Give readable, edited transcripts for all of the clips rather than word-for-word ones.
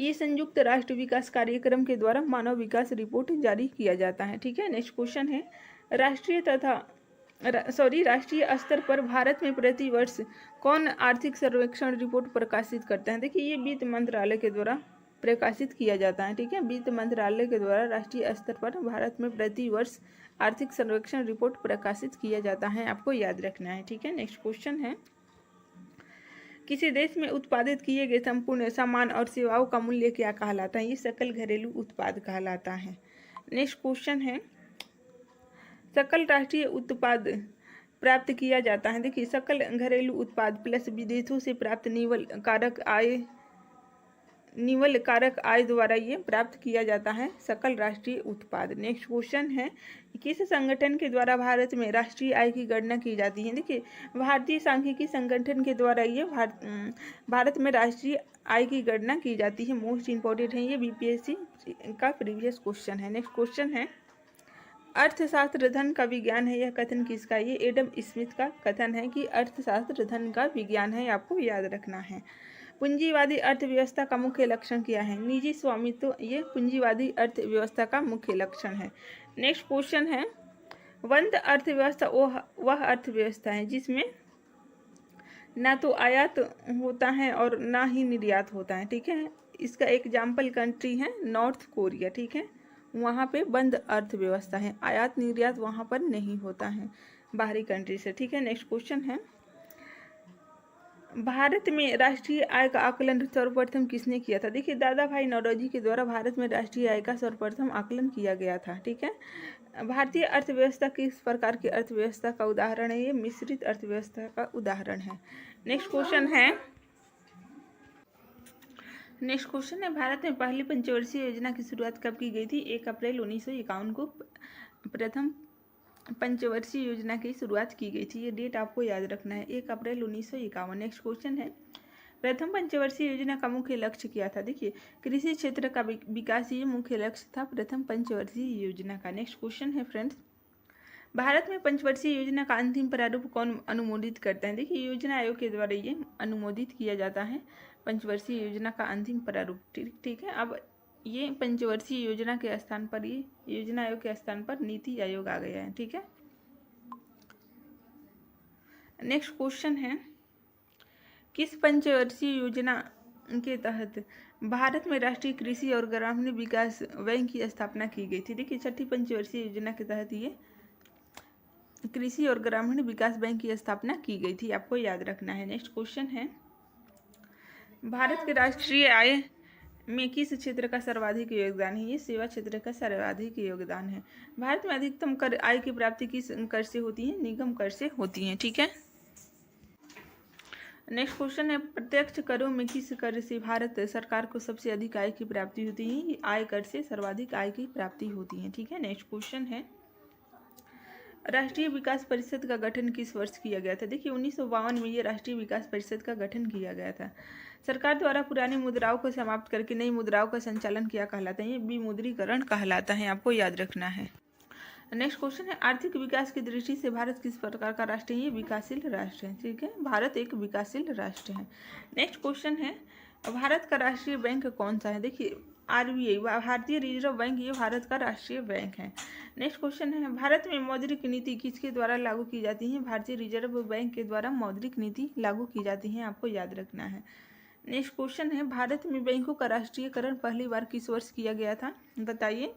ये संयुक्त राष्ट्र विकास कार्यक्रम के द्वारा मानव विकास रिपोर्ट जारी किया जाता है। ठीक है, नेक्स्ट क्वेश्चन है राष्ट्रीय स्तर पर भारत में प्रति वर्ष कौन आर्थिक सर्वेक्षण रिपोर्ट प्रकाशित करता है। देखिए ये वित्त मंत्रालय के द्वारा प्रकाशित किया जाता है। ठीक है, वित्त मंत्रालय के द्वारा राष्ट्रीय स्तर पर भारत में प्रति वर्ष आर्थिक सर्वेक्षण रिपोर्ट प्रकाशित किया जाता है, आपको याद रखना है। ठीक है, नेक्स्ट क्वेश्चन है किसी देश में उत्पादित किए गए संपूर्ण सामान और सेवाओं का मूल्य क्या कहलाता है। ये सकल घरेलू उत्पाद कहलाता है। नेक्स्ट क्वेश्चन है सकल राष्ट्रीय उत्पाद प्राप्त किया जाता है। देखिए सकल घरेलू उत्पाद प्लस विदेशों से प्राप्त निवल कारक आय द्वारा ये प्राप्त किया जाता है सकल राष्ट्रीय उत्पाद। नेक्स्ट क्वेश्चन है किस संगठन के द्वारा भारत में राष्ट्रीय आय की गणना की जाती है। देखिए भारतीय सांख्यिकी संगठन के द्वारा ये भारत में राष्ट्रीय आय की गणना की जाती है। मोस्ट इंपॉर्टेंट है ये बीपीएससी का प्रीवियस क्वेश्चन है। नेक्स्ट क्वेश्चन है अर्थशास्त्र धन का विज्ञान है, यह कथन किसका। ये एडम स्मिथ का कथन है कि अर्थशास्त्र धन का विज्ञान है, आपको याद रखना है। पूंजीवादी अर्थव्यवस्था का मुख्य लक्षण क्या है। निजी स्वामित्व ये पूंजीवादी अर्थव्यवस्था का मुख्य लक्षण है। नेक्स्ट क्वेश्चन है बंद अर्थव्यवस्था वह अर्थव्यवस्था है जिसमें ना तो आयात होता है और ना ही निर्यात होता है। ठीक है, इसका एग्जाम्पल कंट्री है नॉर्थ कोरिया। ठीक है, वहाँ पे बंद अर्थव्यवस्था है, आयात निर्यात वहाँ पर नहीं होता है बाहरी कंट्री से। ठीक है, नेक्स्ट क्वेश्चन है भारत में राष्ट्रीय आय का आकलन सर्वप्रथम किसने किया था। देखिए दादा भाई नौरोजी के द्वारा भारत में राष्ट्रीय आय का सर्वप्रथम आकलन किया गया था। ठीक है, भारतीय अर्थव्यवस्था किस प्रकार की अर्थव्यवस्था का उदाहरण है। ये मिश्रित अर्थव्यवस्था का उदाहरण है। नेक्स्ट क्वेश्चन है भारत में पहली पंचवर्षीय योजना की शुरुआत कब की गई थी। 1 अप्रैल 1951 को प्रथम पंचवर्षीय योजना की शुरुआत की गई थी। ये डेट आपको याद रखना है, 1 अप्रैल 1951। नेक्स्ट क्वेश्चन है प्रथम पंचवर्षीय योजना का मुख्य लक्ष्य क्या था। देखिए कृषि क्षेत्र का विकास ये मुख्य लक्ष्य था प्रथम पंचवर्षीय योजना का। नेक्स्ट क्वेश्चन है फ्रेंड्स भारत में पंचवर्षीय योजना का अंतिम प्रारूप कौन अनुमोदित करता है। देखिए योजना आयोग के द्वारा ये अनुमोदित किया जाता है पंचवर्षीय योजना का अंतिम प्रारूप। ठीक है, अब ये पंचवर्षीय योजना के स्थान पर ये योजना आयोग के स्थान पर नीति आयोग आ गया है। ठीक है, नेक्स्ट क्वेश्चन है किस पंचवर्षीय योजना के तहत भारत में राष्ट्रीय कृषि और ग्रामीण विकास बैंक की स्थापना की गई थी। देखिए छठी पंचवर्षीय योजना के तहत ये कृषि और ग्रामीण विकास बैंक की स्थापना की गई थी, आपको याद रखना है। नेक्स्ट क्वेश्चन है भारत के राष्ट्रीय आय में किस क्षेत्र का सर्वाधिक योगदान है। ये सेवा क्षेत्र का सर्वाधिक योगदान है। भारत में अधिकतम कर आय की प्राप्ति किस कर से होती है। निगम कर से होती है। ठीक है, नेक्स्ट क्वेश्चन है प्रत्यक्ष करों में किस कर से भारत सरकार को सबसे अधिक आय की प्राप्ति होती है। आय कर से सर्वाधिक आय की प्राप्ति होती है। ठीक है, नेक्स्ट क्वेश्चन है राष्ट्रीय विकास परिषद का गठन किस वर्ष किया गया था। देखिए 1952 में ये राष्ट्रीय विकास परिषद का गठन किया गया था। सरकार द्वारा पुरानी मुद्राओं को समाप्त करके नई मुद्राओं का संचालन किया कहलाता है। ये विमुद्रीकरण कहलाता है, आपको याद रखना है। नेक्स्ट क्वेश्चन है आर्थिक विकास की दृष्टि से भारत किस प्रकार का राष्ट्र है। ये विकासशील राष्ट्र है। ठीक है, भारत एक विकासशील राष्ट्र है। नेक्स्ट क्वेश्चन है भारत का राष्ट्रीय बैंक कौन सा है। देखिए आरबीआई भारतीय रिजर्व बैंक ये भारत का राष्ट्रीय बैंक है। नेक्स्ट क्वेश्चन है भारत में मौद्रिक नीति किसके द्वारा लागू की जाती है। भारतीय रिजर्व बैंक के द्वारा मौद्रिक नीति लागू की जाती है, आपको याद रखना है। नेक्स्ट क्वेश्चन है भारत में बैंकों का राष्ट्रीयकरण पहली बार किस वर्ष किया गया था, बताइए।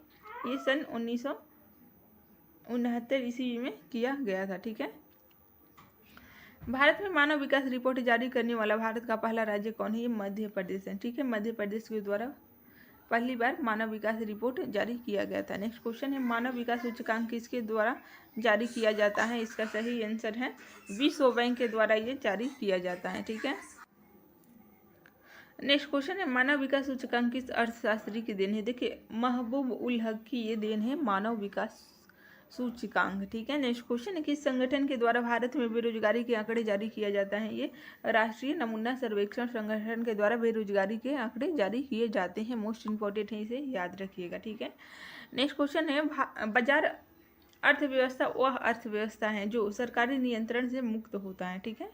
ये सन 1969 ईस्वी में किया गया था। ठीक है, भारत में मानव विकास रिपोर्ट जारी करने वाला भारत का पहला राज्य कौन है। ये मध्य प्रदेश है। ठीक है, मध्य प्रदेश के द्वारा पहली बार मानव विकास रिपोर्ट जारी किया गया था। नेक्स्ट क्वेश्चन है मानव विकास सूचकांक किसके द्वारा जारी किया जाता है। इसका सही आंसर है विश्व बैंक के द्वारा ये जारी किया जाता है। ठीक है, नेक्स्ट क्वेश्चन है मानव विकास सूचकांक किस अर्थशास्त्री की देन है। देखिए महबूब उल हक की ये देन है मानव विकास सूचकांक। ठीक है, नेक्स्ट क्वेश्चन है किस संगठन के द्वारा भारत में बेरोजगारी के आंकड़े जारी किया जाता है। ये राष्ट्रीय नमूना सर्वेक्षण संगठन के द्वारा बेरोजगारी के आंकड़े जारी किए जाते हैं। मोस्ट इंपॉर्टेंट है, इसे याद रखिएगा। ठीक है, नेक्स्ट क्वेश्चन है बाजार अर्थव्यवस्था वह अर्थव्यवस्था है जो सरकारी नियंत्रण से मुक्त होता है। ठीक है,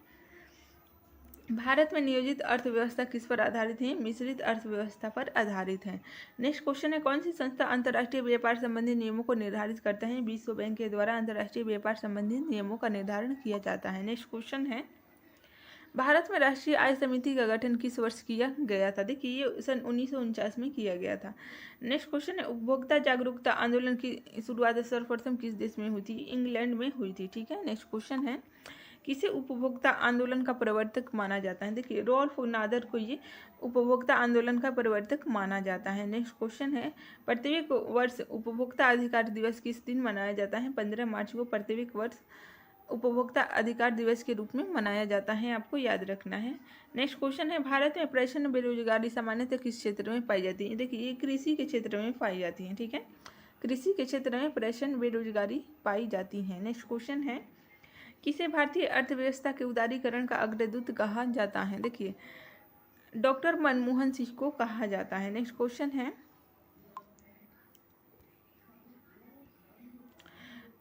भारत में नियोजित अर्थव्यवस्था किस पर आधारित है? मिश्रित अर्थव्यवस्था पर आधारित है। नेक्स्ट क्वेश्चन है, कौन सी संस्था अंतर्राष्ट्रीय व्यापार संबंधी नियमों को निर्धारित करता है? विश्व बैंक के द्वारा अंतर्राष्ट्रीय व्यापार संबंधी नियमों का निर्धारण किया जाता है। नेक्स्ट क्वेश्चन है, भारत में राष्ट्रीय आय समिति का गठन किस वर्ष किया गया था? देखिए ये सन 1949 में किया गया था। नेक्स्ट क्वेश्चन है, उपभोक्ता जागरूकता आंदोलन की शुरुआत सर्वप्रथम किस देश में हुई थी? इंग्लैंड में हुई थी। ठीक है। नेक्स्ट क्वेश्चन है, किसे उपभोक्ता आंदोलन का प्रवर्तक माना जाता है? देखिए रॉल्फ नादर को ये उपभोक्ता आंदोलन का प्रवर्तक माना जाता है। नेक्स्ट क्वेश्चन है, प्रत्येक वर्ष उपभोक्ता अधिकार दिवस किस दिन मनाया जाता है? 15 मार्च को प्रत्येक वर्ष उपभोक्ता अधिकार दिवस के रूप में मनाया जाता है, आपको याद रखना है। नेक्स्ट क्वेश्चन है, भारत में प्रचंड बेरोजगारी सामान्यतः किस क्षेत्र में पाई जाती है? देखिए ये कृषि के क्षेत्र में पाई जाती है। ठीक है, कृषि के क्षेत्र में प्रचंड बेरोजगारी पाई जाती है। नेक्स्ट क्वेश्चन है, किसे भारतीय अर्थव्यवस्था के उदारीकरण का अग्रदूत कहा जाता है? देखिए डॉक्टर मनमोहन सिंह को कहा जाता है। नेक्स्ट क्वेश्चन है,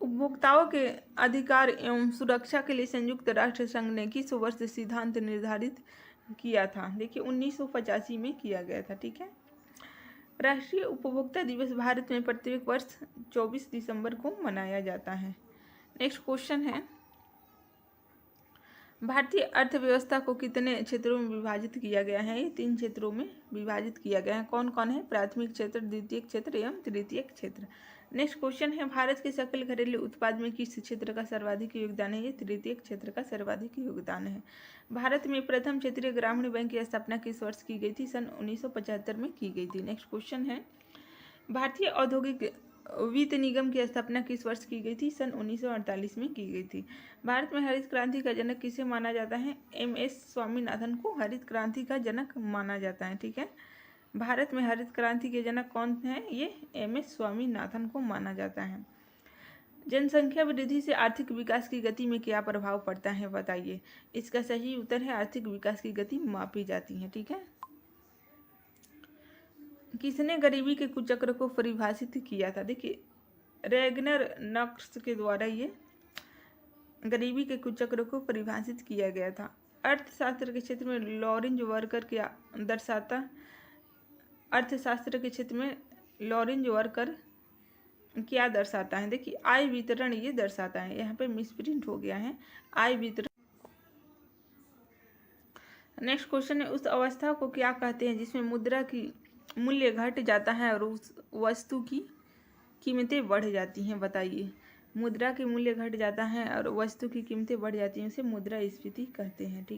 उपभोक्ताओं के अधिकार एवं सुरक्षा के लिए संयुक्त राष्ट्र संघ ने किस वर्ष सिद्धांत निर्धारित किया था? देखिए 1985 में किया गया था। ठीक है, राष्ट्रीय उपभोक्ता दिवस भारत में प्रत्येक वर्ष 24 दिसंबर को मनाया जाता है। नेक्स्ट क्वेश्चन है, भारतीय अर्थव्यवस्था को कितने क्षेत्रों में विभाजित किया गया है? ये 3 क्षेत्रों में विभाजित किया गया है। कौन कौन है? प्राथमिक क्षेत्र, द्वितीयक क्षेत्र एवं तृतीयक क्षेत्र। नेक्स्ट क्वेश्चन है, भारत के सकल घरेलू उत्पाद में किस क्षेत्र का सर्वाधिक योगदान है? ये तृतीयक क्षेत्र का सर्वाधिक योगदान है। भारत में प्रथम क्षेत्रीय ग्रामीण बैंक की स्थापना किस वर्ष की गई थी? सन 1975 में की गई थी। नेक्स्ट क्वेश्चन है, भारतीय औद्योगिक वित्त निगम की स्थापना किस वर्ष की गई थी? सन 1948 में की गई थी। भारत में हरित क्रांति का जनक किसे माना जाता है? MS स्वामीनाथन को हरित क्रांति का जनक माना जाता है। ठीक है, भारत में हरित क्रांति के जनक कौन है? ये MS स्वामीनाथन को माना जाता है। जनसंख्या वृद्धि से आर्थिक विकास की गति में क्या प्रभाव पड़ता है बताइए? इसका सही उत्तर है, आर्थिक विकास की गति मापी जाती है। ठीक है, किसने गरीबी के कुचक्र को परिभाषित किया था? देखिए रैगनर नॉक्स के द्वारा ये गरीबी के कुचक्र को परिभाषित किया गया था। अर्थशास्त्र के क्षेत्र में लॉरेंज वर्कर क्या दर्शाता? अर्थशास्त्र के क्षेत्र में लॉरेंज वर्कर क्या दर्शाता है? देखिए आय वितरण ये दर्शाता है। यहाँ पे मिसप्रिंट हो गया है, आय वितरण। नेक्स्ट क्वेश्चन है, उस अवस्था को क्या कहते हैं जिसमें मुद्रा की मूल्य घट जाता है और उस वस्तु की कीमतें बढ़ जाती हैं? बताइए। मुद्रा की मूल्य घट जाता है और वस्तु की कीमतें बढ़ जाती हैं, उसे मुद्रास्फीति कहते हैं। ठीक।